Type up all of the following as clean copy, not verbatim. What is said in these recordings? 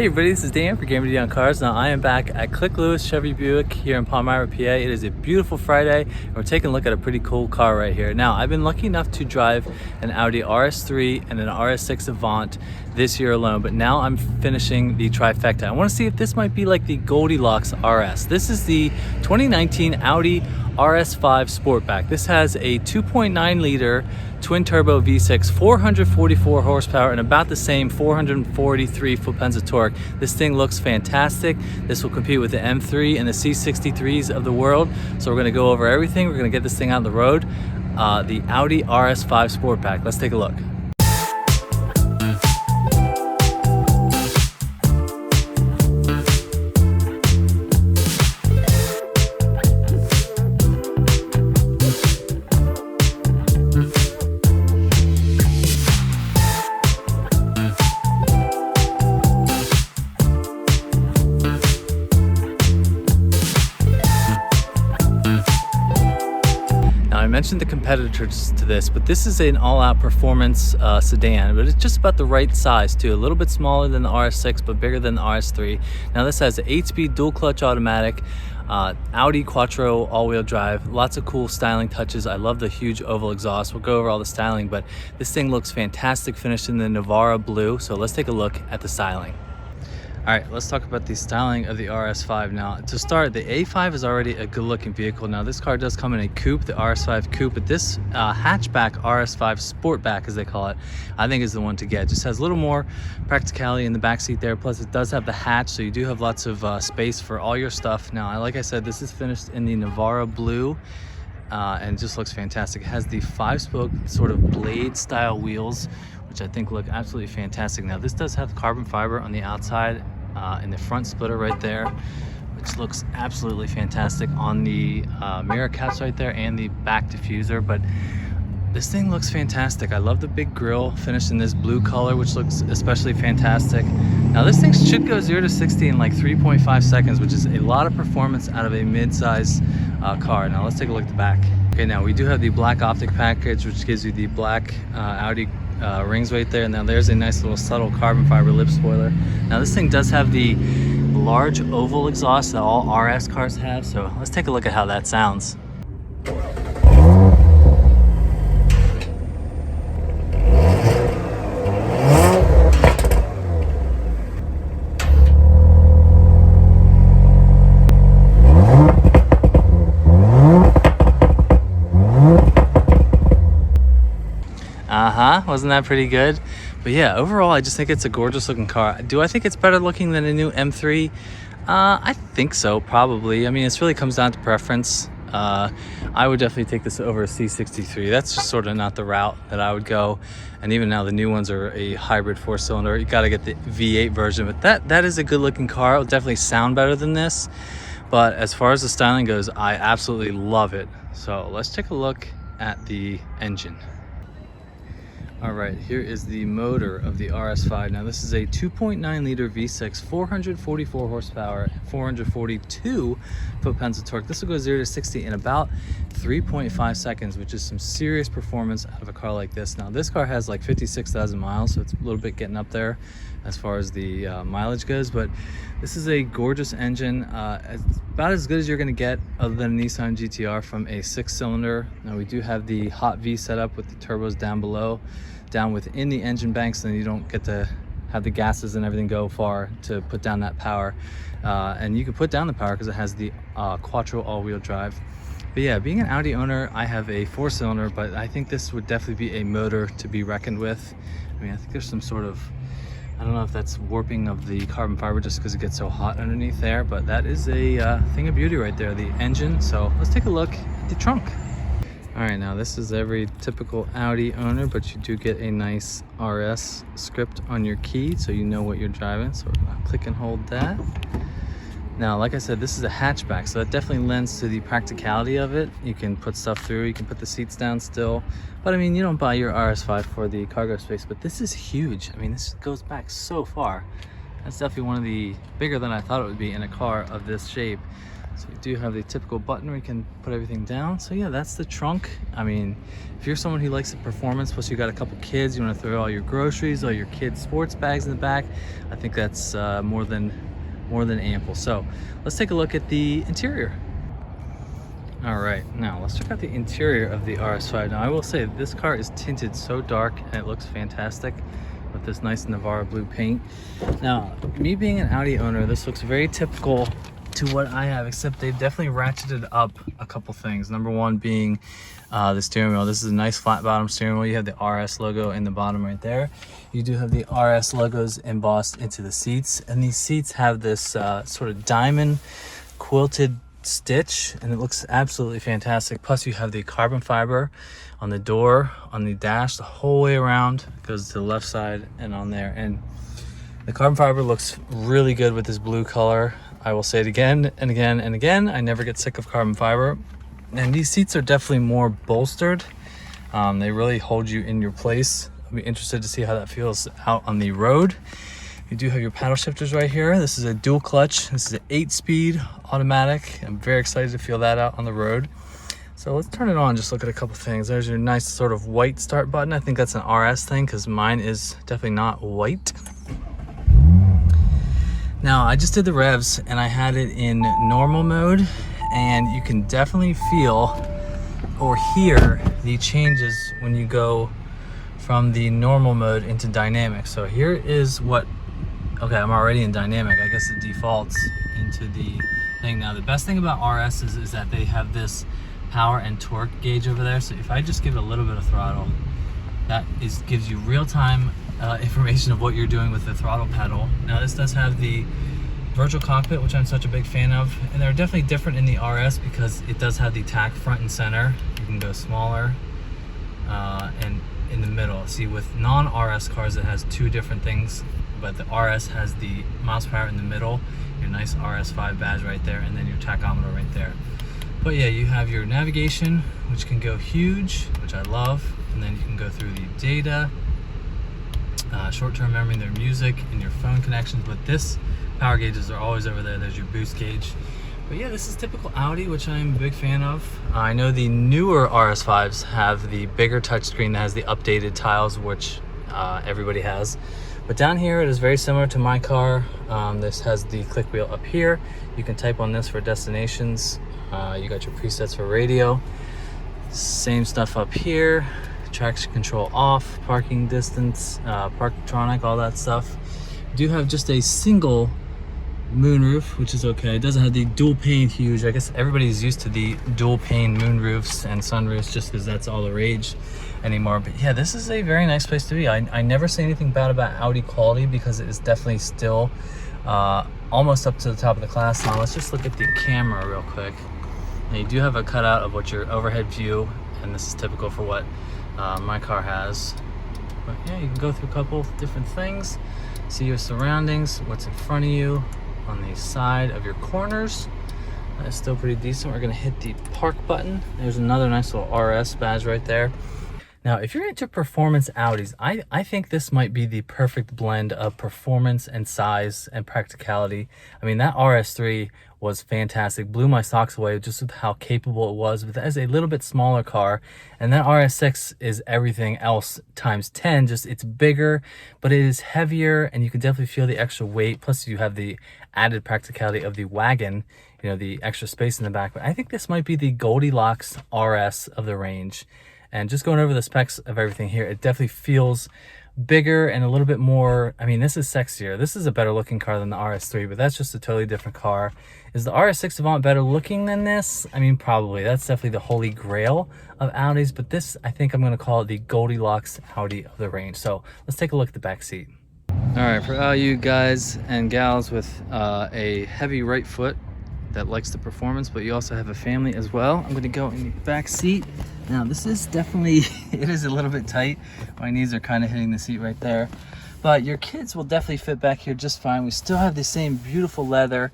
everybody, this is Dan for GemmyD on Cars. Now I am back at Klick Lewis Chevy Buick here in Palmyra, PA. It is a beautiful Friday and we're taking a look at a pretty cool car right here. Now I've been lucky enough to drive an Audi RS3 and an RS6 Avant this year alone, but now I'm finishing the trifecta. I want to see if this might be like the Goldilocks RS. This is the 2019 Audi RS5 Sportback. This has a 2.9 liter twin turbo V6, 444 horsepower and about the same 443 foot-pounds of torque. This thing looks fantastic. This will compete with the M3 and the C63s of the world. So we're going to go over everything. We're going to get this thing out on the road. The Audi RS5 Sportback. Let's take a look. I mentioned the competitors to this, but this is an all-out performance sedan, but it's just about the right size too. A little bit smaller than the RS6, but bigger than the RS3. Now this has an 8-speed dual clutch automatic, Audi Quattro all-wheel drive, lots of cool styling touches. I love the huge oval exhaust. We'll go over all the styling, but this thing looks fantastic, finished in the Navarra blue. So let's take a look at the styling. All right, let's talk about the styling of the RS5. Now, to start, the A5 is already a good-looking vehicle. Now, this car does come in a coupe, the RS5 coupe, but this hatchback RS5 Sportback, as they call it, I think is the one to get. It just has a little more practicality in the back seat there. Plus, it does have the hatch, so you do have lots of space for all your stuff. Now, like I said, this is finished in the Navarra blue. And it just looks fantastic. It has the 5-spoke sort of blade-style wheels, which I think look absolutely fantastic. Now, this does have carbon fiber on the outside. In the front splitter right there, which looks absolutely fantastic on the mirror caps right there and the back diffuser. But this thing looks fantastic. I love the big grille finished in this blue color, which looks especially fantastic. Now this thing should go 0 to 60 in like 3.5 seconds, which is a lot of performance out of a mid-size car. Now let's take a look at the back. Okay, now we do have the black optic package, which gives you the black Audi rings right there. Now there's a nice little subtle carbon fiber lip spoiler. Now this thing does have the large oval exhaust that all RS cars have, so let's take a look at how that sounds. Wasn't that pretty good? But yeah, overall I just think it's a gorgeous looking car. Do I think it's better looking than a new M3? I think so, probably. I mean, it really comes down to preference. I would definitely take this over a C63. That's just sort of not the route that I would go. And even now the new ones are a hybrid 4-cylinder. You got to get the V8 version, but that is a good looking car. It'll definitely sound better than this. But as far as the styling goes, I absolutely love it. So let's take a look at the engine. All right, here is the motor of the RS5. Now this is a 2.9 liter V6, 444 horsepower, 442 foot-pounds of torque. This will go 0 to 60 in about 3.5 seconds, which is some serious performance out of a car like this. Now this car has like 56,000 miles, so it's a little bit getting up there as far as the mileage goes, but this is a gorgeous engine. It's about as good as you're gonna get other than a Nissan GTR from a 6-cylinder. Now we do have the hot V setup with the turbos down below, down within the engine banks, and you don't get to have the gases and everything go far to put down that power. And you can put down the power because it has the Quattro all-wheel drive. But yeah, being an Audi owner, I have a 4-cylinder, but I think this would definitely be a motor to be reckoned with. I mean, I think there's some sort of, I don't know if that's warping of the carbon fiber just because it gets so hot underneath there, but that is a thing of beauty right there, the engine. So let's take a look at the trunk. All right, now this is every typical Audi owner, but you do get a nice RS script on your key so you know what you're driving. So click and hold that. Now, like I said, this is a hatchback, so that definitely lends to the practicality of it. You can put stuff through, you can put the seats down still. But I mean, you don't buy your RS5 for the cargo space, but this is huge. I mean, this goes back so far. That's definitely one of the bigger than I thought it would be in a car of this shape. So you do have the typical button where you can put everything down. So yeah, that's the trunk. I mean, if you're someone who likes the performance, plus you got a couple kids, you want to throw all your groceries, all your kids' sports bags in the back, I think that's more than ample. So let's take a look at the interior. All right, now let's check out the interior of the RS5. Now I will say this car is tinted so dark and it looks fantastic with this nice Navarro blue paint. Now, me being an Audi owner, this looks very typical to what I have, except they've definitely ratcheted up a couple things. Number one being the steering wheel. This is a nice flat bottom steering wheel. You have the RS logo in the bottom right there. You do have the RS logos embossed into the seats, and these seats have this sort of diamond quilted stitch, and it looks absolutely fantastic. Plus you have the carbon fiber on the door, on the dash, the whole way around. It goes to the left side and on there, and the carbon fiber looks really good with this blue color. I will say it again and again and again, I never get sick of carbon fiber. And these seats are definitely more bolstered. They really hold you in your place. I'll be interested to see how that feels out on the road. You do have your paddle shifters right here. This is a dual clutch. This is an 8-speed automatic. I'm very excited to feel that out on the road. So let's turn it on, just look at a couple things. There's your nice sort of white start button. I think that's an RS thing because mine is definitely not white. Now, I just did the revs and I had it in normal mode, and you can definitely feel or hear the changes when you go from the normal mode into dynamic. So here is what, okay, I'm already in dynamic. I guess it defaults into the thing. Now, the best thing about RS is that they have this power and torque gauge over there. So if I just give it a little bit of throttle, that gives you real-time information of what you're doing with the throttle pedal. Now this does have the virtual cockpit, which I'm such a big fan of, and they're definitely different in the RS because it does have the tack front and center. You can go smaller and in the middle. See, with non-RS cars it has two different things, but the RS has the miles per hour in the middle, your nice RS5 badge right there, and then your tachometer right there. But yeah, you have your navigation, which can go huge, which I love, and then you can go through the data, short-term memory, their music, and your phone connections. But this power gauges are always over there. There's your boost gauge. But yeah, this is typical Audi, which I'm a big fan of. I know the newer RS5s have the bigger touchscreen that has the updated tiles, which everybody has. But down here, it is very similar to my car. This has the click wheel up here. You can type on this for destinations. You got your presets for radio. Same stuff up here. Traction control off, parking distance, Parktronic, all that stuff. You do have just a single moonroof, which is okay. It doesn't have the dual pane huge. I guess everybody's used to the dual pane moonroofs and sunroofs just because that's all the rage anymore. But yeah, this is a very nice place to be. I never say anything bad about Audi quality because it is definitely still almost up to the top of the class. Now let's just look at the camera real quick. Now, you do have a cutout of what your overhead view, and this is typical for what my car has. But yeah, you can go through a couple different things, see your surroundings, what's in front of you on the side of your corners. That's still pretty decent. We're gonna hit the park button. There's another nice little RS badge right there. Now, if you're into performance Audis, I think this might be the perfect blend of performance and size and practicality. I mean, that RS3 was fantastic, blew my socks away just with how capable it was. But that is a little bit smaller car, and that RS6 is everything else times 10. Just it's bigger, but it is heavier, and you can definitely feel the extra weight. Plus, you have the added practicality of the wagon, you know, the extra space in the back. But I think this might be the Goldilocks RS of the range. And just going over the specs of everything here, it definitely feels bigger and a little bit more. I mean, this is sexier. This is a better looking car than the RS3, but that's just a totally different car. Is the RS6 Avant better looking than this? I mean, probably. That's definitely the holy grail of Audis, but this, I think I'm going to call it the Goldilocks Audi of the range. So let's take a look at the back seat. All right, for all you guys and gals with a heavy right foot that likes the performance, but you also have a family as well, I'm going to go in the back seat. Now, this is definitely, it is a little bit tight. My knees are kind of hitting the seat right there, but your kids will definitely fit back here just fine. We still have the same beautiful leather.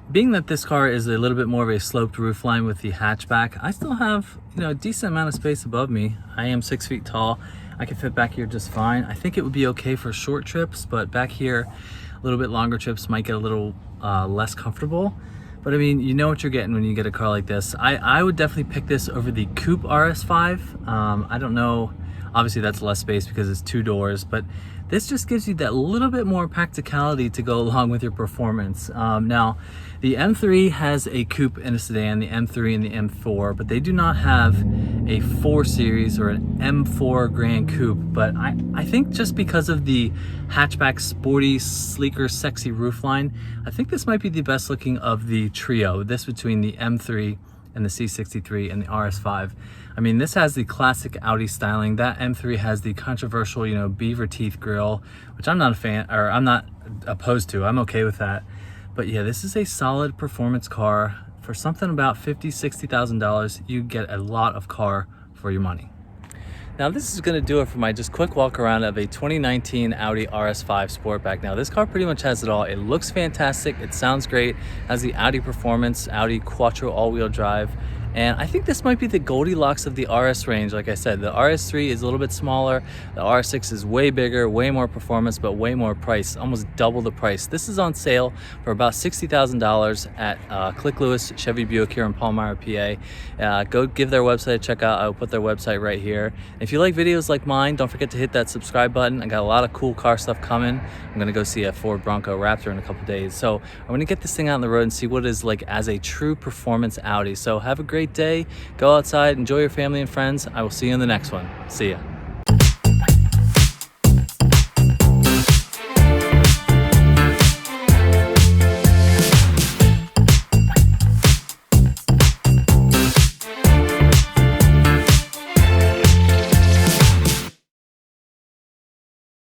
Being that this car is a little bit more of a sloped roof line with the hatchback, I still have, you know, a decent amount of space above me. I am 6 feet tall. I can fit back here just fine. I think it would be okay for short trips, but back here, a little bit longer trips might get a little less comfortable. But I mean, you know what you're getting when you get a car like this. I would definitely pick this over the Coupe RS5. I don't know, obviously that's less space because it's 2 doors, but this just gives you that little bit more practicality to go along with your performance. Now, the M3 has a coupe and a sedan, the M3 and the M4, but they do not have a 4 Series or an M4 Grand Coupe. But I think just because of the hatchback, sporty, sleeker, sexy roofline, I think this might be the best looking of the trio, this between the M3 and the C63 and the RS5. I mean, this has the classic Audi styling. That M3 has the controversial, you know, beaver teeth grille, which I'm not a fan, or I'm not opposed to. I'm okay with that. But yeah, this is a solid performance car. For something about $50,000-$60,000, you get a lot of car for your money. Now this is going to do it for my just quick walk around of a 2019 Audi RS5 Sportback. Now this car pretty much has it all. It looks fantastic, it sounds great, has the Audi performance, Audi Quattro all-wheel drive, and I think this might be the Goldilocks of the RS range. Like I said, the RS3 is a little bit smaller, the R6 is way bigger, way more performance, but way more price, almost double the price. This is on sale for about $60,000 at Klick Lewis Chevy Buick here in Palmyra, PA. Go give their website a check out. I'll put their website right here. If you like videos like mine, don't forget to hit that subscribe button. I got a lot of cool car stuff coming. I'm gonna go see a Ford Bronco Raptor in a couple days. So I'm gonna get this thing out on the road and see what it is like as a true performance Audi. So have a great day, go outside, enjoy your family and friends. I will see you in the next one. See ya.